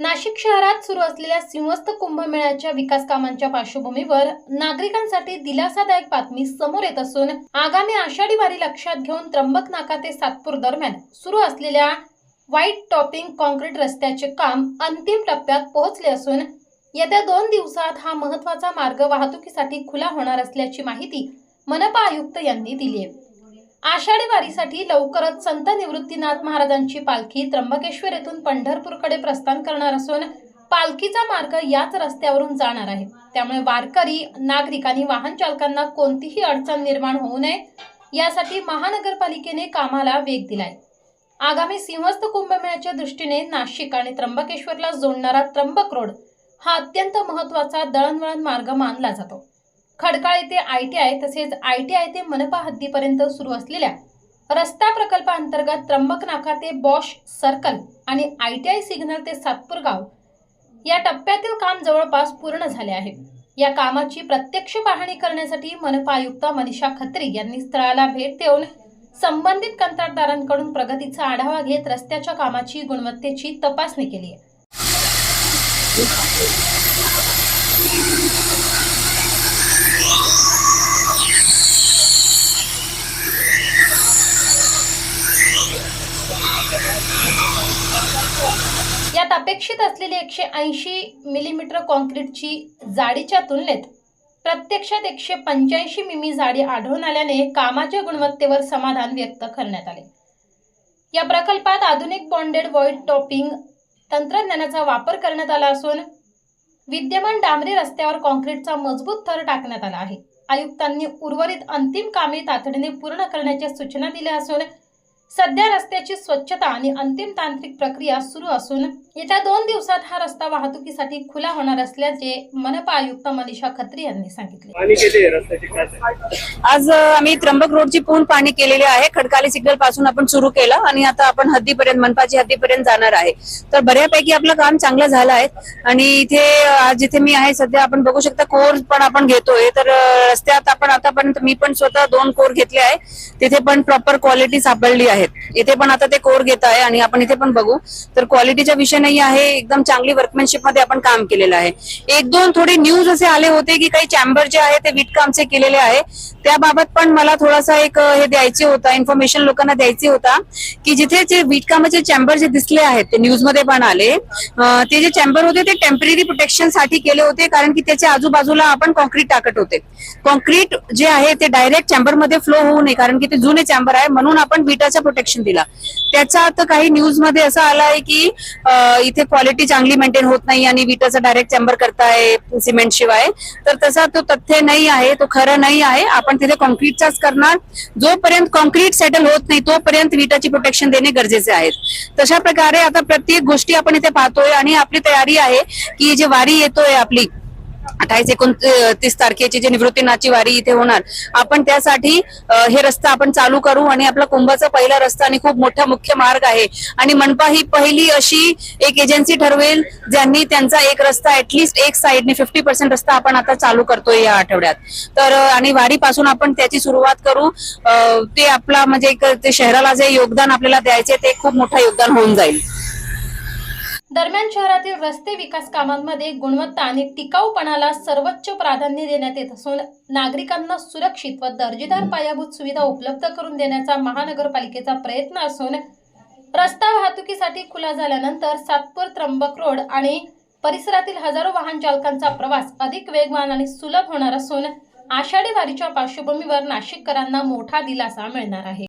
नाशिक शहरात सुरू असलेल्या सिंहस्थ कुंभमेळ्याच्या विकास कामांच्या पार्श्वभूमीवर नागरिकांसाठी दिलासादायक बातमी समोर येत असून आगामी आषाढी वारी लक्षात घेऊन त्र्यंबक नाका ते सातपूर दरम्यान सुरू असलेल्या व्हाईट टॉपिंग कॉन्क्रीट रस्त्याचे काम अंतिम टप्प्यात पोहोचले असून येत्या 2 दिवसात हा महत्त्वाचा मार्ग वाहतुकीसाठी खुला होणार असल्याची माहिती मनपा आयुक्त यांनी दिली आहे। आषाढी वारीसाठी लवकरच संत निवृत्तीनाथ महाराजांची पालखी त्र्यंबकेश्वर येथून पंढरपूरकडे प्रस्थान करणार असून पालखीचा मार्ग याच रस्त्यावरून जाणार आहे। त्यामुळे वारकरी नागरिक आणि वाहन चालकांना कोणतीही अडचण निर्माण होऊ नये यासाठी महानगरपालिकेने कामाला वेग दिलाय। आगामी सिंहस्थ कुंभमेळ्याच्या दृष्टीने नाशिक आणि त्र्यंबकेश्वरला जोडणारा त्र्यंबक रोड हा अत्यंत महत्त्वाचा दळणवळण मार्ग मानला जातो। खडकाळ येथे ITI तसेच ITI ते मनपा हद्दीपर्यंत सुरू असलेल्या रस्ता प्रकल्पाअंतर्गत त्र्यंबक नाका ते बॉश सर्कल आणि ITI सिग्नल ते सातपूर गाव या टप्प्यातील काम जवळपास पूर्ण झाले आहे। या कामाची प्रत्यक्ष पाहणी करण्यासाठी मनपा आयुक्त मनीषा खत्री यांनी स्थळाला भेट देऊन संबंधित कंत्राटदारांकडून प्रगतीचा आढावा घेत रस्त्याच्या कामाची गुणवत्तेची तपासणी केली आहे। यात अपेक्षित असलेली 180 मिलीमीटर कॉन्क्रीटची जाडीच्या तुलनेत प्रत्यक्षात 185 मिमी जाडी आढळून आल्याने कामाच्या गुणवत्तेवर समाधान व्यक्त करण्यात आले। या प्रकल्पात आधुनिक बॉन्डेड व्हाईट टॉपिंग तंत्रज्ञानाचा वापर करण्यात आला असून विद्यमान डांबरी रस्त्यावर कॉन्क्रीटचा मजबूत थर टाकण्यात आला आहे। आयुक्तांनी उर्वरित अंतिम कामे तातडीने पूर्ण करण्याच्या सूचना दिल्या असून सध्या रस्त्याची स्वच्छता आणि अंतिम तांत्रिक प्रक्रिया सुरू असून येत्या 2 दिवसात हा रस्ता वाहतुकीसाठी खुला होणार असल्याचे मनपा आयुक्त मनीषा खत्री यांनी सांगितले। आज आम्ही त्र्यंबक रोडची पूर्ण पाहणी केलेली आहे। खडकाली सिग्नल पासून आपण सुरू केलं आणि आता आपण हद्दीपर्यंत मनपाची हद्दीपर्यंत जाणार आहे। तर बऱ्यापैकी आपलं काम चांगलं झालं आहे आणि इथे आज जिथे मी आहे सध्या आपण बघू शकता कोर पण आपण घेतोय। तर रस्त्यात आपण आतापर्यंत मी पण स्वतः 2 कोर घेतले आहे, तिथे पण प्रॉपर क्वालिटी सापडली आहे। इथे पण आता ते कोर घेत आहे आणि आपण इथे पण बघू तर क्वालिटीचा विषय नाही आहे, एकदम चांगली वर्कमॅनशिप मध्ये आपण काम केलेलं आहे। 1-2 थोडे न्यूज असे आले होते की काही चॅम्बर जे आहे ते वीटकामचे केलेले आहे, त्याबाबत पण मला थोडासा एक हे द्यायचे होता, इन्फॉर्मेशन लोकांना द्यायचे होता की जिथे जे वीटकामाचे चॅम्बर जे दिसले आहेत ते न्यूज मध्ये पण आले, ते जे चॅम्बर होते ते टेम्पररी प्रोटेक्शन साठी केले होते, कारण की त्याच्या आजूबाजूला आपण कॉन्क्रीट टाकत होते। कॉन्क्रीट जे आहे ते डायरेक्ट चॅम्बर मध्ये फ्लो होऊ नये, कारण की ते जुने चॅम्बर आहे, म्हणून आपण विटाचा प्रोटेक्शन दिला। त्याचा आता काही न्यूज मध्ये असं आला आहे की इथे क्वालिटी चांगली मेंटेन होत नाही आणि विटाचा डायरेक्ट चॅम्बर करताय सिमेंट शिवाय, तर तसा तो तथ्य नाही आहे, तो खरं नाही आहे। आपण तिथे कॉन्क्रीटचाच करणार, जोपर्यंत कॉन्क्रीट सेटल होत नाही तोपर्यंत विटाची प्रोटेक्शन देणे गरजेचे आहे। तशा प्रकारे आता प्रत्येक गोष्टी आपण इथे पाहतोय आणि आपली तयारी आहे की जे वारी येतोय आपली 28-29 तारखेची जी निवृत्तीनाथची वारी इथे होणार, आपण त्यासाठी हे रस्ता आपण चालू करू आणि आपला कुंभाचा पहिला रस्ता आणि खूप मोठा मुख्य मार्ग आहे आणि मनपा ही पहिली अशी एक एजन्सी ठरवेल ज्यांनी त्यांचा एक रस्ता ऍटलिस्ट एक साइडने 50% रस्ता आपण आता चालू करतोय या आठवड्यात। तर आणि वारीपासून आपण त्याची सुरुवात करू, ते आपला म्हणजे ते शहराला जे योगदान आपल्याला द्यायचे ते खूप मोठं योगदान होऊन जाईल। दरम्यान शहरातील रस्ते विकास कामांमध्ये गुणवत्ता आणि टिकाऊपणाला सर्वोच्च प्राधान्य देण्यात येत असून नागरिकांना सुरक्षित व दर्जेदार पायाभूत सुविधा उपलब्ध करून देण्याचा महानगरपालिकेचा प्रयत्न असून रस्ता वाहतुकीसाठी खुला झाल्यानंतर सातपूर त्र्यंबक रोड आणि परिसरातील हजारो वाहन चालकांचा प्रवास अधिक वेगवान आणि सुलभ होणार असून आषाढी वारीच्या पार्श्वभूमीवर नाशिककरांना मोठा दिलासा मिळणार आहे।